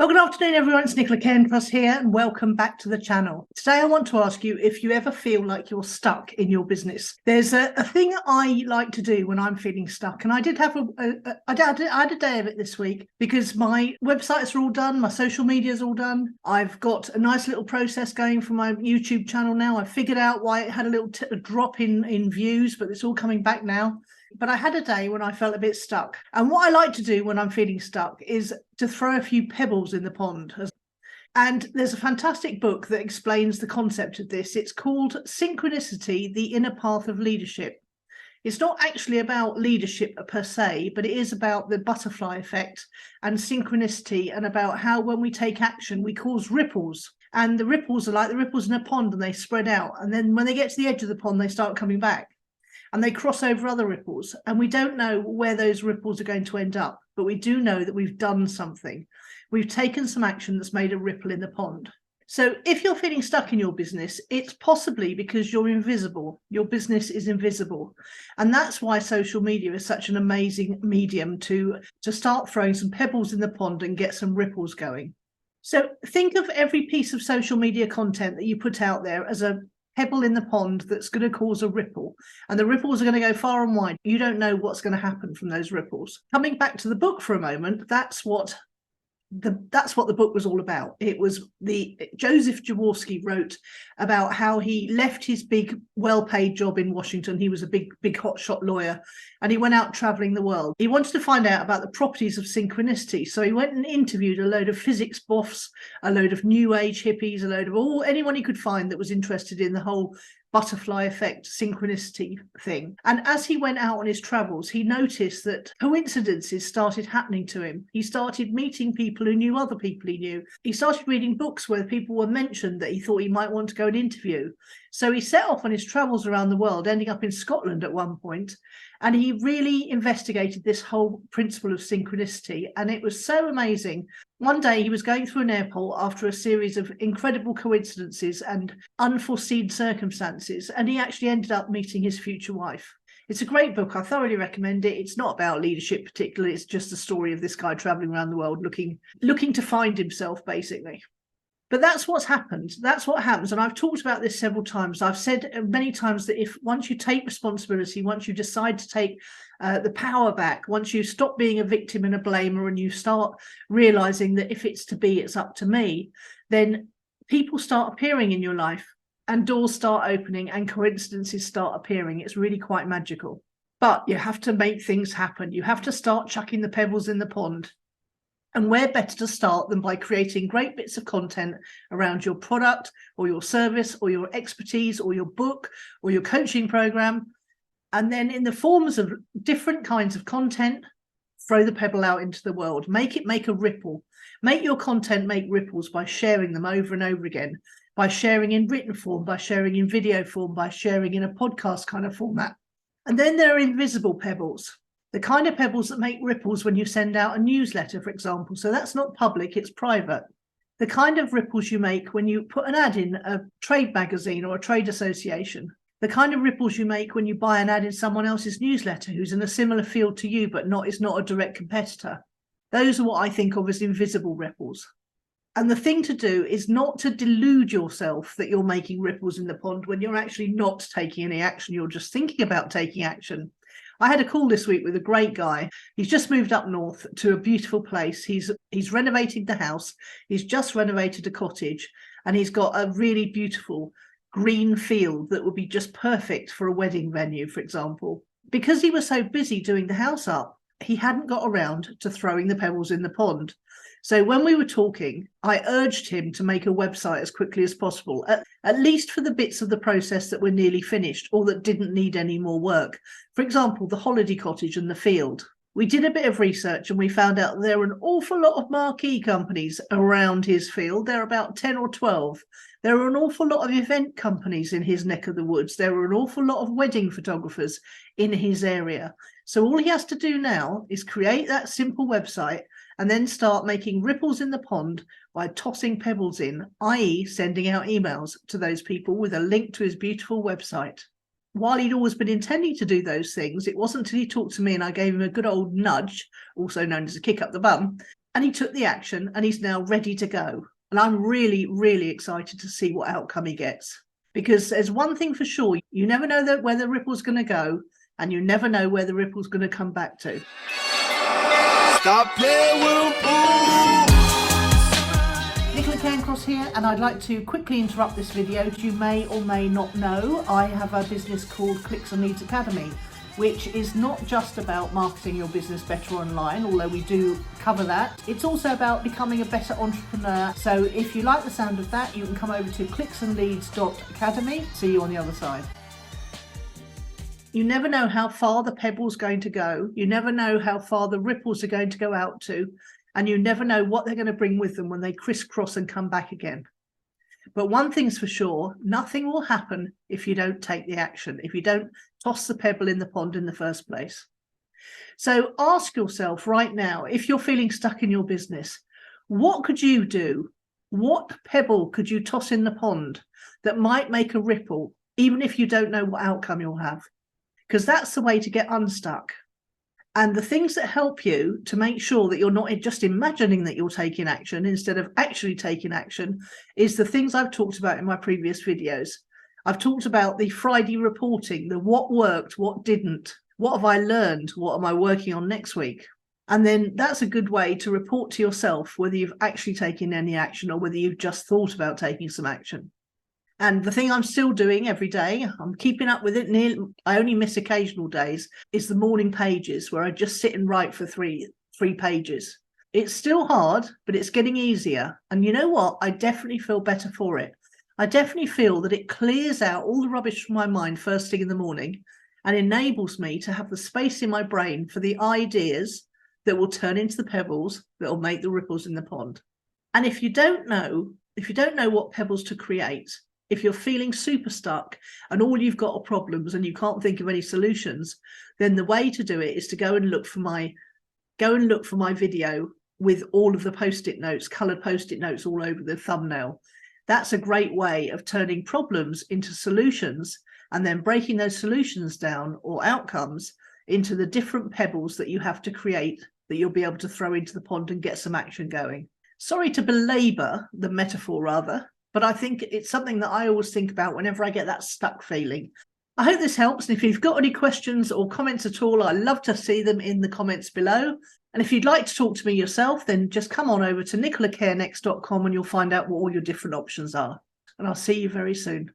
Well, good afternoon, everyone. It's Nicola Cairncross here, and welcome back to the channel. Today, I want to ask you if you ever feel like you're stuck in your business. There's a thing I like to do when I'm feeling stuck, and I did have I had a day of it this week because my websites are all done, my social media is all done. I've got a nice little process going for my YouTube channel now. I figured out why it had a little drop in views, but it's all coming back now. But I had a day when I felt a bit stuck. And what I like to do when I'm feeling stuck is to throw a few pebbles in the pond. And there's a fantastic book that explains the concept of this. It's called Synchronicity, the Inner Path of Leadership. It's not actually about leadership per se, but it is about the butterfly effect and synchronicity, and about how when we take action, we cause ripples. And the ripples are like the ripples in a pond, and they spread out. And then when they get to the edge of the pond, they start coming back. And they cross over other ripples, and we don't know where those ripples are going to end up, but we do know that we've done something. We've taken some action that's made a ripple in the pond. So if you're feeling stuck in your business, it's possibly because you're invisible. Your business is invisible. And that's why social media is such an amazing medium to start throwing some pebbles in the pond and get some ripples going. So think of every piece of social media content that you put out there as a pebble in the pond that's going to cause a ripple, and the ripples are going to go far and wide. You don't know what's going to happen from those ripples. Coming back to the book for a moment, that's what the book was all about. It was Joseph Jaworski wrote about how he left his big well-paid job in Washington. He was a big hotshot lawyer, and he went out traveling the world. He wanted to find out about the properties of synchronicity, so he went and interviewed a load of physics buffs, a load of new age hippies, a load of anyone he could find that was interested in the whole butterfly effect, synchronicity thing. And as he went out on his travels, he noticed that coincidences started happening to him. He started meeting people who knew other people he knew. He started reading books where people were mentioned that he thought he might want to go and interview. So he set off on his travels around the world, ending up in Scotland at one point, and he really investigated this whole principle of synchronicity, and it was so amazing. One day he was going through an airport after a series of incredible coincidences and unforeseen circumstances, and he actually ended up meeting his future wife. It's a great book. I thoroughly recommend it. It's not about leadership particularly. It's just a story of this guy traveling around the world looking to find himself, basically. But that's what's happened. That's what happens. And I've talked about this several times. I've said many times that once you take responsibility, once you decide to take the power back, once you stop being a victim and a blamer, and you start realizing that if it's to be, it's up to me, then people start appearing in your life, and doors start opening, and coincidences start appearing. It's really quite magical. But you have to make things happen. You have to start chucking the pebbles in the pond. And where better to start than by creating great bits of content around your product or your service or your expertise or your book or your coaching program. And then in the forms of different kinds of content, throw the pebble out into the world. Make a ripple. Make your content make ripples by sharing them over and over again, by sharing in written form, by sharing in video form, by sharing in a podcast kind of format. And then there are invisible pebbles. The kind of pebbles that make ripples when you send out a newsletter, for example. So that's not public, it's private. The kind of ripples you make when you put an ad in a trade magazine or a trade association. The kind of ripples you make when you buy an ad in someone else's newsletter who's in a similar field to you, but is not a direct competitor. Those are what I think of as invisible ripples. And the thing to do is not to delude yourself that you're making ripples in the pond when you're actually not taking any action. You're just thinking about taking action. I had a call this week with a great guy. He's just moved up north to a beautiful place. He's renovated the house. He's just renovated a cottage, and he's got a really beautiful green field that would be just perfect for a wedding venue, for example. Because he was so busy doing the house up, he hadn't got around to throwing the pebbles in the pond. So when we were talking, I urged him to make a website as quickly as possible, at least for the bits of the process that were nearly finished or that didn't need any more work. For example, the holiday cottage and the field. We did a bit of research and we found out there are an awful lot of marquee companies around his field. There are about 10 or 12. There are an awful lot of event companies in his neck of the woods. There are an awful lot of wedding photographers in his area. So all he has to do now is create that simple website and then start making ripples in the pond by tossing pebbles in, i.e. sending out emails to those people with a link to his beautiful website. While he'd always been intending to do those things, it wasn't until he talked to me and I gave him a good old nudge, also known as a kick up the bum, and he took the action, and he's now ready to go. And I'm really, really excited to see what outcome he gets. Because there's one thing for sure, you never know where the ripple's going to go, and you never know where the ripple's going to come back to. Stop playing with them. Nicola Cairncross here, and I'd like to quickly interrupt this video. As you may or may not know, I have a business called Clicks and Leads Academy, which is not just about marketing your business better online, although we do cover that. It's also about becoming a better entrepreneur. So if you like the sound of that, you can come over to clicksandleads.academy. See you on the other side. You never know how far the pebble's going to go. You never know how far the ripples are going to go out to. And you never know what they're going to bring with them when they crisscross and come back again. But one thing's for sure, nothing will happen if you don't take the action, if you don't toss the pebble in the pond in the first place. So ask yourself right now, if you're feeling stuck in your business, what could you do? What pebble could you toss in the pond that might make a ripple, even if you don't know what outcome you'll have? Because that's the way to get unstuck. And the things that help you to make sure that you're not just imagining that you're taking action instead of actually taking action is the things I've talked about in my previous videos. I've talked about the Friday reporting, the what worked, what didn't, what have I learned, what am I working on next week? And then that's a good way to report to yourself whether you've actually taken any action or whether you've just thought about taking some action. And the thing I'm still doing every day, I'm keeping up with it. I only miss occasional days, is the morning pages where I just sit and write for three pages. It's still hard, but it's getting easier. And you know what? I definitely feel better for it. I definitely feel that it clears out all the rubbish from my mind first thing in the morning and enables me to have the space in my brain for the ideas that will turn into the pebbles that will make the ripples in the pond. And if you don't know what pebbles to create, if you're feeling super stuck and all you've got are problems and you can't think of any solutions, then the way to do it is to go and look for my video with all of the post-it notes, coloured post-it notes all over the thumbnail. That's a great way of turning problems into solutions and then breaking those solutions down or outcomes into the different pebbles that you have to create that you'll be able to throw into the pond and get some action going. Sorry to belabor the metaphor rather, but I think it's something that I always think about whenever I get that stuck feeling. I hope this helps. And if you've got any questions or comments at all, I'd love to see them in the comments below. And if you'd like to talk to me yourself, then just come on over to nicolacairncross.com and you'll find out what all your different options are. And I'll see you very soon.